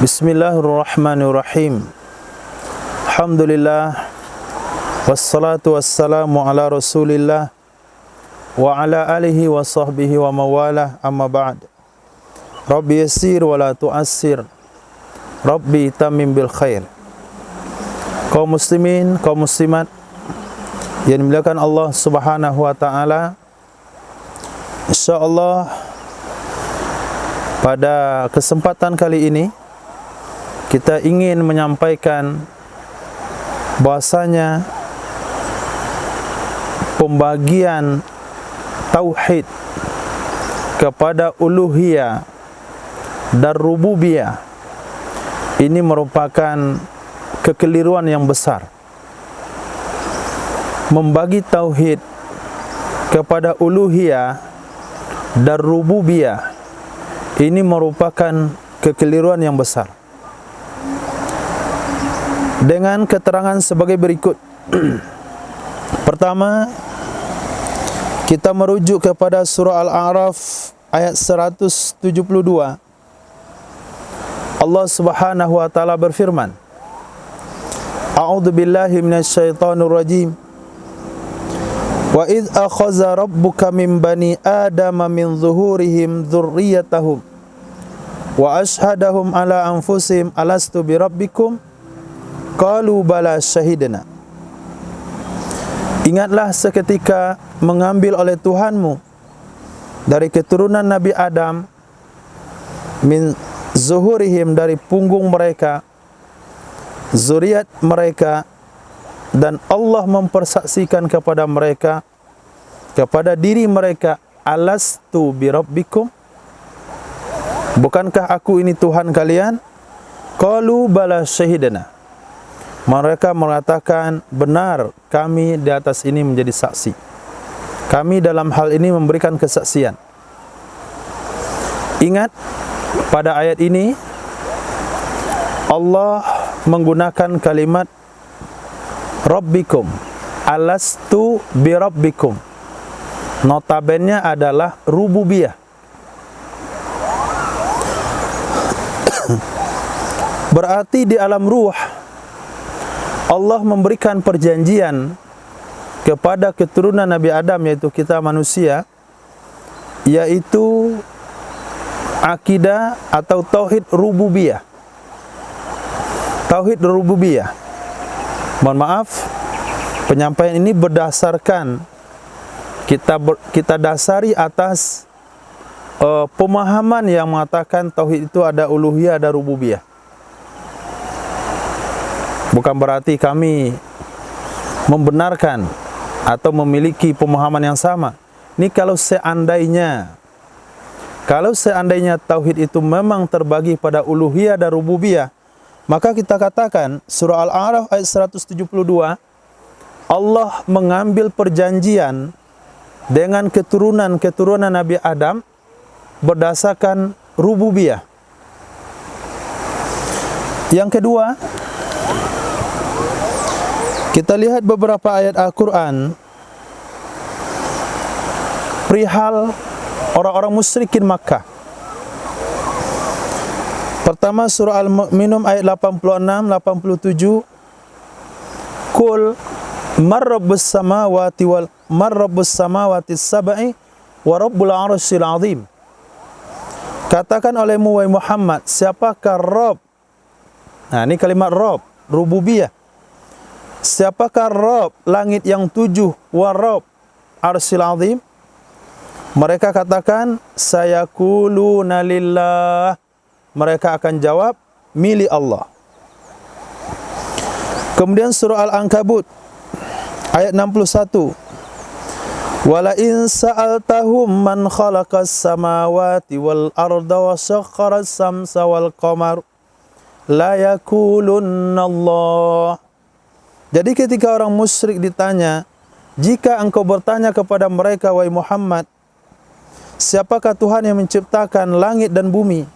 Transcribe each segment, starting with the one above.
Bismillahirrahmanirrahim. Alhamdulillah. Wassalatu wassalamu ala Rasulillah wa ala alihi wa sahbihi wa mawalah, amma ba'd. Rabbi yassir wa la tu'assir. Rabbi tamim bil khair. Kaum muslimin, kaum muslimat yang dimuliakan Allah Subhanahu wa taala, insyaallah pada kesempatan kali ini kita ingin menyampaikan bahasanya pembagian tauhid kepada uluhiyah dan rububiyah ini merupakan kekeliruan yang besar. Membagi tauhid kepada uluhiyah dan rububiyah ini merupakan kekeliruan yang besar. Dengan keterangan sebagai berikut. Pertama, kita merujuk kepada surah Al-A'raf ayat 172. Allah Subhanahu wa taala berfirman, A'udzu billahi minasyaitonir rajim. Wa idz akhadha rabbuka min bani adama min zuhurihim dzurriyyatahum wa ashhadahum ala anfusihim alastu birabbikum qalu bala syahidna. Ingatlah seketika mengambil oleh Tuhanmu dari keturunan Nabi Adam, min zuhurihim, dari punggung mereka, zuriat mereka, dan Allah mempersaksikan kepada mereka, kepada diri mereka, alastu birabbikum, bukankah aku ini Tuhan kalian? Qalu bala syahidna. Mereka mengatakan, benar, kami di atas ini menjadi saksi. Kami dalam hal ini memberikan kesaksian. Ingat, pada ayat ini Allah menggunakan kalimat Rabbikum, alastu birabbikum. Notabene adalah rububiyah. Berarti di alam ruh Allah memberikan perjanjian kepada keturunan Nabi Adam, yaitu kita manusia, yaitu akidah atau tauhid rububiyah. Tauhid rububiyah. Mohon maaf, penyampaian ini berdasarkan kita dasari atas pemahaman yang mengatakan tauhid itu ada uluhiyah, ada rububiyah. Bukan berarti kami membenarkan atau memiliki pemahaman yang sama. Ini kalau seandainya tauhid itu memang terbagi pada uluhiyah dan rububiyah, maka kita katakan surah Al-A'raf ayat 172, Allah mengambil perjanjian dengan keturunan Nabi Adam berdasarkan rububiyah. Yang kedua, kita lihat beberapa ayat Al-Quran perihal orang-orang musyrikin Makkah. Pertama, surah Al-Mu'minun ayat 86-87. Qul marrabbus samawati sab'i wa rabbul arsyil azim. Katakan olehmu wahai Muhammad, siapakah Rabb? Nah, ini kalimat Rabb, rububiyah. Siapakah Rabb langit yang 7 wa Rabb arsyil azim? Mereka katakan sayaquluna lillah. Mereka akan jawab milik Allah. Kemudian surah Al-Ankabut ayat 61. Wala in sa'altahum man khalaqas samawati wal arda wa sakhkharas samsa wal qamar la yaqulunna Allah. Jadi ketika orang musyrik ditanya, jika engkau bertanya kepada mereka, wahai Muhammad, siapakah Tuhan yang menciptakan langit dan bumi,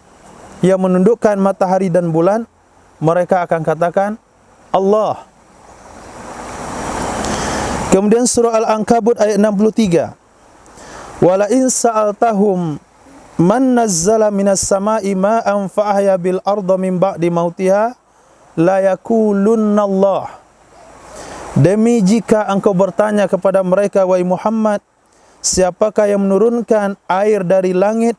yang menundukkan matahari dan bulan? Mereka akan katakan, Allah. Kemudian surah Al-Ankabut ayat 63. Wala in sa'altahum man nazzala minas sama'i ma'an fa ahya bil arda min ba'di mautiha la yaqulunna Allah. Demi jika engkau bertanya kepada mereka, wahai Muhammad, siapakah yang menurunkan air dari langit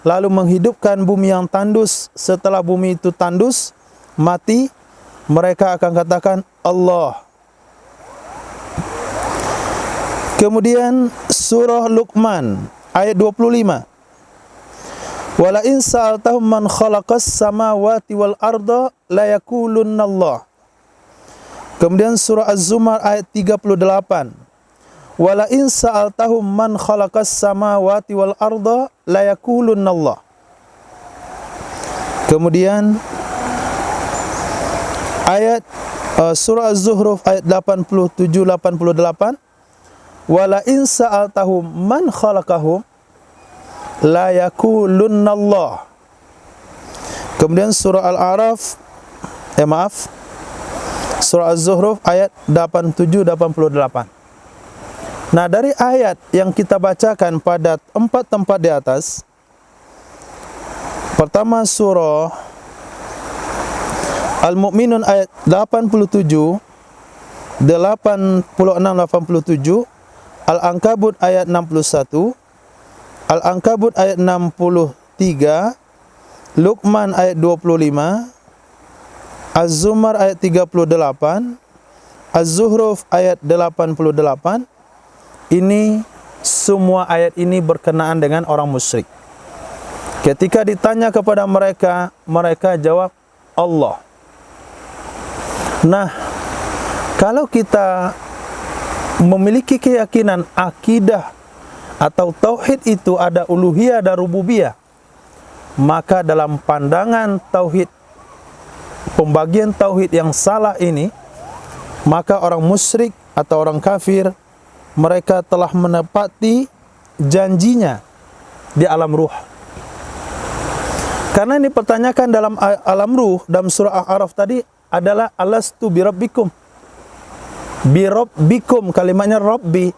lalu menghidupkan bumi yang tandus setelah bumi itu tandus, mati, mereka akan katakan Allah. Kemudian surah Luqman ayat 25. Wala in sa'altahum man khalaqas samawati wal arda la yaqulunna Allah. Kemudian surah Az-Zumar ayat 38. Wala in sa'altahum man khalaqas samawati wal arda la yaqulunna Allah. Kemudian ayat surah Az-Zuhruf ayat 87-88. Wala in sa'altahum man khalaqahum la yaqulunna Allah. Kemudian surah Al-A'raf surah Az-Zuhruf ayat 87-88. Nah, dari ayat yang kita bacakan pada 4 tempat di atas, pertama surah Al-Mu'minun ayat 87, 86-87, Al-Ankabut ayat 61, Al-Ankabut ayat 63, Luqman ayat 25, Az-Zumar ayat 38, Az-Zuhruf ayat 88. Ini semua ayat ini berkenaan dengan orang musyrik. Ketika ditanya kepada mereka, mereka jawab Allah. Nah, kalau kita memiliki keyakinan akidah atau tauhid itu ada uluhiyah dan rububiyah, maka dalam pandangan tauhid, pembagian tauhid yang salah ini, maka orang musyrik atau orang kafir, mereka telah menepati janjinya di alam ruh. Karena ini dipertanyakan dalam alam ruh, dalam surah Al-A'raf tadi adalah alastu birabbikum. Birabbikum, kalimatnya Rabbi.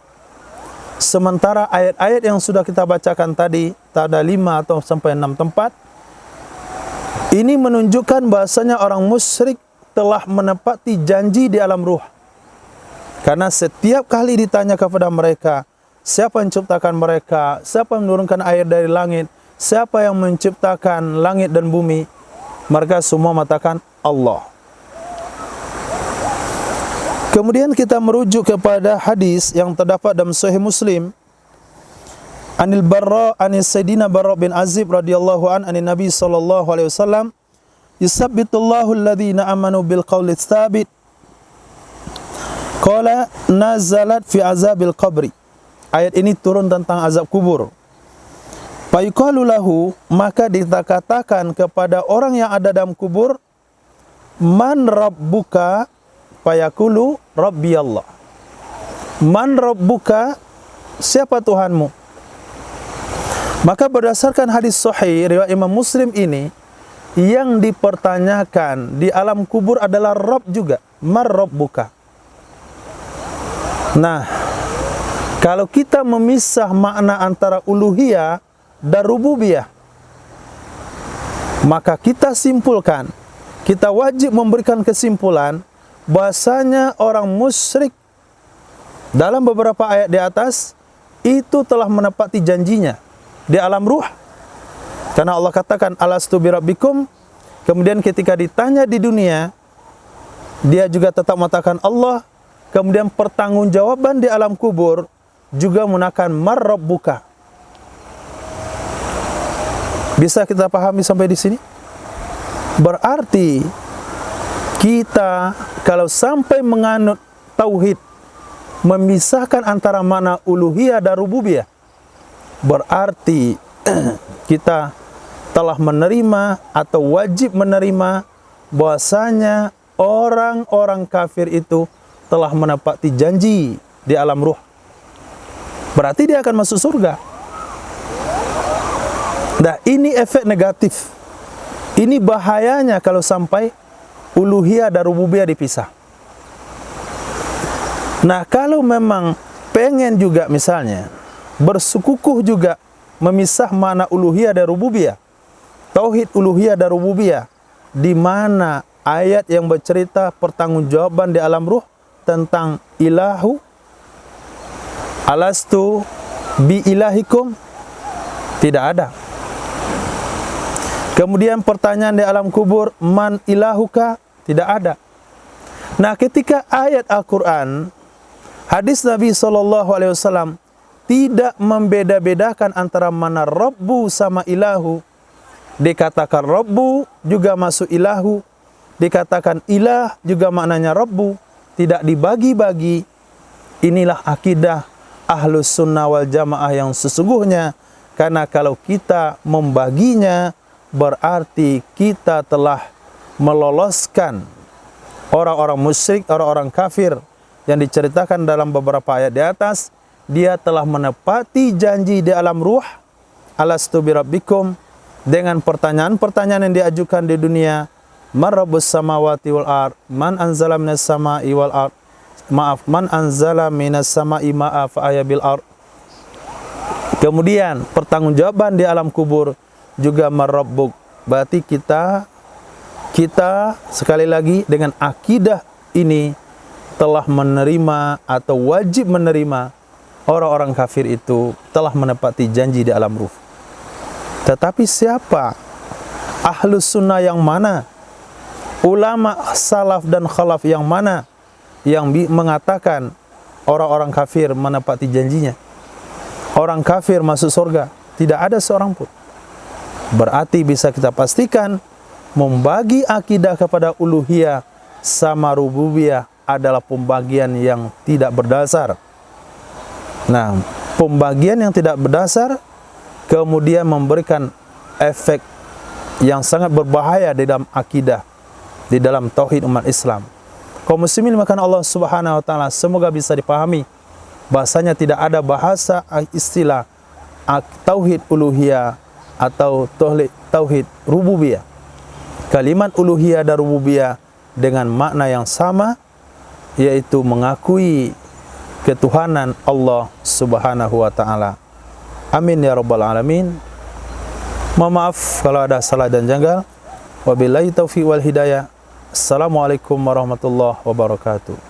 Sementara ayat-ayat yang sudah kita bacakan tadi, tak ada 5 atau sampai 6 tempat, ini menunjukkan bahasanya orang musyrik telah menepati janji di alam ruh. Karena setiap kali ditanya kepada mereka, siapa yang menciptakan mereka, siapa yang menurunkan air dari langit, siapa yang menciptakan langit dan bumi, mereka semua mengatakan Allah. Kemudian kita merujuk kepada hadis yang terdapat dalam Sahih Muslim. Anil Barra, anis Sayyidina Barra bin Azib radhiyallahu anin Nabi sallallahu alaihi wasallam, yusabbitullahu alladhina amanu bil qawli tsabit. Qala nazalat fi azabil qabri. Ayat ini turun tentang azab kubur. Fayuqalu lahu, maka dikatakan kepada orang yang ada dalam kubur, man rabbuka? Fayaqulu Rabbi Allah. Man rabbuka? Siapa Tuhanmu? Maka berdasarkan hadis sahih riwayat Imam Muslim ini, yang dipertanyakan di alam kubur adalah Rabb juga. Man rabbuka? Nah, kalau kita memisah makna antara uluhiyah dan rububiyah, maka kita simpulkan, kita wajib memberikan kesimpulan bahasanya orang musyrik dalam beberapa ayat di atas itu telah menepati janjinya di alam ruh. Karena Allah katakan alastu birabbikum, kemudian ketika ditanya di dunia, dia juga tetap mengatakan Allah. Kemudian pertanggungjawaban di alam kubur juga menggunakan man rabbuka. Bisa kita pahami sampai di sini? Berarti kita kalau sampai menganut tauhid, memisahkan antara makna uluhiyah dan rububiyah, berarti kita telah menerima atau wajib menerima bahwasanya orang-orang kafir itu telah menepati janji di alam ruh. Berarti dia akan masuk surga. Nah, ini efek negatif. Ini bahayanya kalau sampai uluhiyah dan rububiyah dipisah. Nah, kalau memang pengen juga misalnya bersekukuh juga memisah makna uluhiyah dan rububiyah. Tauhid uluhiyah dan rububiyah, di mana ayat yang bercerita pertanggungjawaban di alam ruh tentang ilahu, alastu bi ilahikum, tidak ada. Kemudian pertanyaan di alam kubur, man ilahuka, tidak ada. Nah, ketika ayat Al-Quran, hadis Nabi SAW tidak membeda-bedakan antara mana Rabbu sama ilahu, dikatakan Rabbu juga masuk ilahu, dikatakan ilah juga maknanya Rabbu, tidak dibagi-bagi. Inilah akidah Ahlus Sunnah wal Jamaah yang sesungguhnya. Karena kalau kita membaginya, berarti kita telah meloloskan orang-orang musyrik, orang-orang kafir yang diceritakan dalam beberapa ayat di atas. Dia telah menepati janji di alam ruh, alastu birabbikum, dengan pertanyaan-pertanyaan yang diajukan di dunia. Man rabbus samawati wal ard, man anzala minas sama'i wal ard, man anzala minas sama'i ma'a fa ahya bil ard. Kemudian pertanggungjawaban di alam kubur juga man rabbuk. Berarti kita sekali lagi dengan akidah ini telah menerima atau wajib menerima orang-orang kafir itu telah menepati janji di alam ruh. Tetapi siapa Ahlus Sunnah yang mana, ulama salaf dan khalaf yang mana yang mengatakan orang-orang kafir menepati janjinya, orang kafir masuk surga? Tidak ada seorang pun. Berarti bisa kita pastikan membagi akidah kepada uluhiyah sama rububiyah adalah pembagian yang tidak berdasar. Nah, pembagian yang tidak berdasar kemudian memberikan efek yang sangat berbahaya di dalam akidah, di dalam tauhid umat Islam. Kaum muslimin maka Allah Subhanahu wa taala semoga bisa dipahami bahasanya tidak ada bahasa istilah tauhid uluhiyah atau tauhid rububiyah. Kalimat uluhiyah dan rububiyah dengan makna yang sama, yaitu mengakui ketuhanan Allah Subhanahu wa taala. Amin ya rabbal alamin. Mohon maaf kalau ada salah dan janggal. Wabillahi taufiq wal hidayah. Assalamualaikum warahmatullahi wabarakatuh.